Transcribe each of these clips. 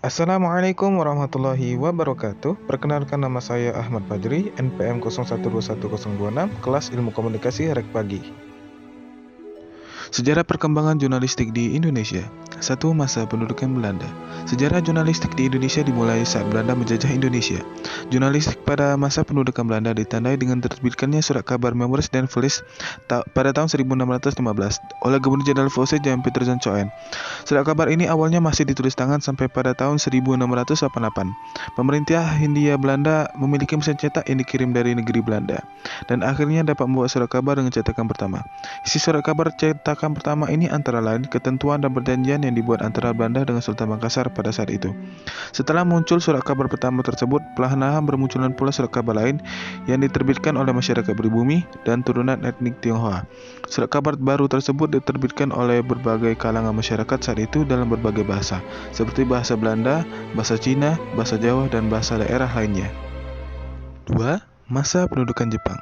Assalamualaikum warahmatullahi wabarakatuh. Perkenalkan, nama saya Ahmad Fajri, NPM 01211026, kelas Ilmu Komunikasi Rek Pagi. Sejarah perkembangan jurnalistik di Indonesia. 1. Masa pendudukan Belanda. Sejarah jurnalistik di Indonesia dimulai saat Belanda menjajah Indonesia. Jurnalistik pada masa pendudukan Belanda ditandai dengan terbitkannya surat kabar Memories dan Vlies pada tahun 1615 oleh Gubernur Jenderal Faucet Jan Pieterszoon Coen. Surat kabar ini awalnya masih ditulis tangan sampai pada tahun 1688. Pemerintah Hindia Belanda memiliki mesin cetak yang dikirim dari negeri Belanda, dan akhirnya dapat membuat surat kabar dengan cetakan pertama. Isi surat kabar cetakan pertama ini antara lain ketentuan dan perjanjian yang dibuat antara Belanda dengan Sultan Makassar pada saat itu. Setelah muncul surat kabar pertama tersebut, perlahan-lahan bermunculan pula surat kabar lain yang diterbitkan oleh masyarakat pribumi dan turunan etnik Tionghoa. Surat kabar baru tersebut diterbitkan oleh berbagai kalangan masyarakat saat itu dalam berbagai bahasa, seperti bahasa Belanda, bahasa Cina, bahasa Jawa, dan bahasa daerah lainnya. 2. Masa pendudukan Jepang.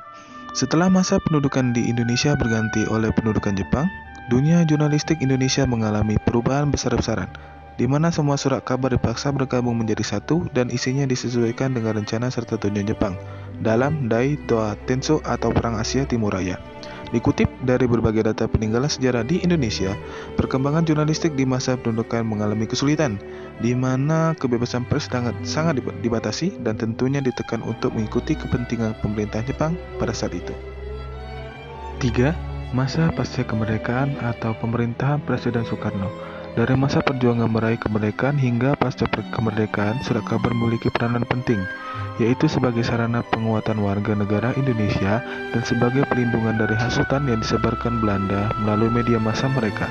Setelah masa pendudukan di Indonesia berganti oleh pendudukan Jepang, dunia jurnalistik Indonesia mengalami perubahan besar-besaran, di mana semua surat kabar dipaksa bergabung menjadi satu dan isinya disesuaikan dengan rencana serta tujuan Jepang dalam Dai Toa Tenso atau Perang Asia Timur Raya. Dikutip dari berbagai data peninggalan sejarah di Indonesia, perkembangan jurnalistik di masa pendudukan mengalami kesulitan, di mana kebebasan pers sangat dibatasi dan tentunya ditekan untuk mengikuti kepentingan pemerintah Jepang pada saat itu. 3. Masa pasca kemerdekaan atau pemerintahan Presiden Soekarno. Dari masa perjuangan meraih kemerdekaan hingga pasca kemerdekaan, surat kabar memiliki peranan penting, yaitu sebagai sarana penguatan warga negara Indonesia dan sebagai pelindungan dari hasutan yang disebarkan Belanda melalui media massa mereka.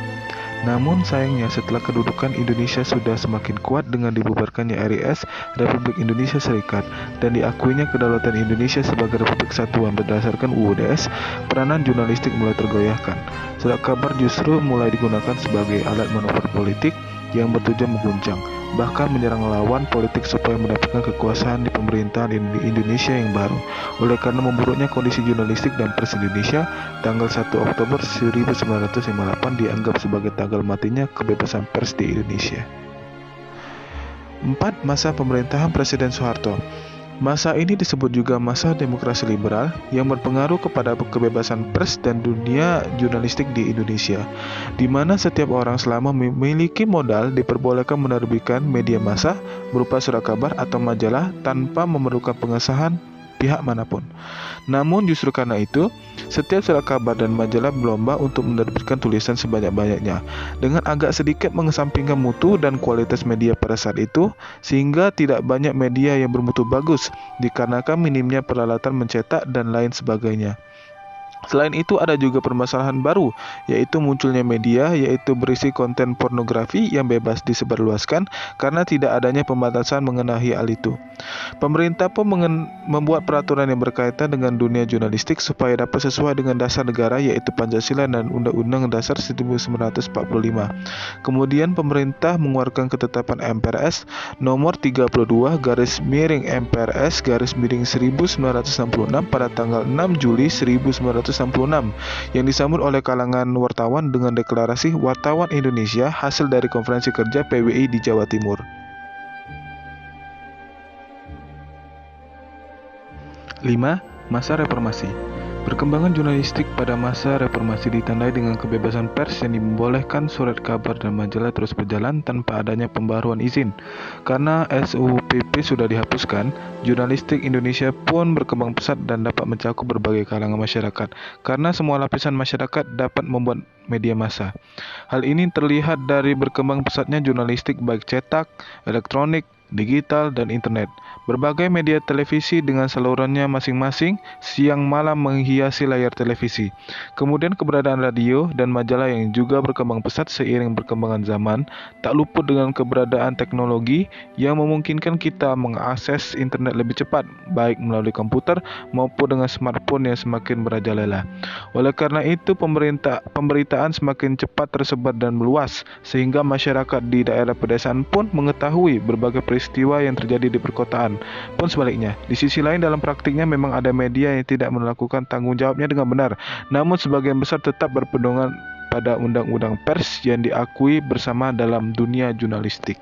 Namun sayangnya, setelah kedudukan Indonesia sudah semakin kuat dengan dibubarkannya RIS Republik Indonesia Serikat dan diakuinya kedaulatan Indonesia sebagai Republik Kesatuan berdasarkan UUDS, peranan jurnalistik mulai tergoyahkan. Surat kabar justru mulai digunakan sebagai alat manuver politik yang bertujuan mengguncang, bahkan menyerang lawan politik supaya mendapatkan kekuasaan di pemerintahan di Indonesia yang baru. Oleh karena memburuknya kondisi jurnalistik dan pers Indonesia, tanggal 1 Oktober 1958 dianggap sebagai tanggal matinya kebebasan pers di Indonesia. 4. Masa pemerintahan Presiden Soeharto. Masa ini disebut juga masa demokrasi liberal yang berpengaruh kepada kebebasan pers dan dunia jurnalistik di Indonesia, di mana setiap orang selama memiliki modal diperbolehkan menerbitkan media massa berupa surat kabar atau majalah tanpa memerlukan pengesahan pihak manapun. Namun justru karena itu, setiap surat kabar dan majalah berlomba untuk menerbitkan tulisan sebanyak-banyaknya, dengan agak sedikit mengesampingkan mutu dan kualitas media pada saat itu, sehingga tidak banyak media yang bermutu bagus, dikarenakan minimnya peralatan mencetak dan lain sebagainya. Selain itu, ada juga permasalahan baru, yaitu munculnya media yaitu berisi konten pornografi yang bebas disebarluaskan karena tidak adanya pembatasan mengenai hal itu. Pemerintah pun membuat peraturan yang berkaitan dengan dunia jurnalistik supaya dapat sesuai dengan dasar negara yaitu Pancasila dan Undang-Undang Dasar 1945. Kemudian pemerintah mengeluarkan ketetapan MPRS nomor 32 /MPRS /1966 pada tanggal 6 Juli 1966 yang disambut oleh kalangan wartawan dengan deklarasi Wartawan Indonesia hasil dari konferensi kerja PWI di Jawa Timur. 5. Masa Reformasi. Perkembangan jurnalistik pada masa reformasi ditandai dengan kebebasan pers yang dibolehkan surat kabar dan majalah terus berjalan tanpa adanya pembaruan izin. Karena SUPP sudah dihapuskan, jurnalistik Indonesia pun berkembang pesat dan dapat mencakup berbagai kalangan masyarakat, karena semua lapisan masyarakat dapat membuat media massa. Hal ini terlihat dari berkembang pesatnya jurnalistik baik cetak, elektronik, digital, dan internet. Berbagai media televisi dengan salurannya masing-masing siang malam menghiasi layar televisi. Kemudian keberadaan radio dan majalah yang juga berkembang pesat seiring perkembangan zaman, tak luput dengan keberadaan teknologi yang memungkinkan kita mengakses internet lebih cepat, baik melalui komputer maupun dengan smartphone yang semakin merajalela. Oleh karena itu, pemberitaan semakin cepat tersebar dan meluas, sehingga masyarakat di daerah pedesaan pun mengetahui berbagai peristiwa yang terjadi di perkotaan. Pun sebaliknya, di sisi lain dalam praktiknya memang ada media yang tidak melakukan tanggung jawabnya dengan benar, namun sebagian besar tetap berpedoman pada undang-undang pers yang diakui bersama dalam dunia jurnalistik.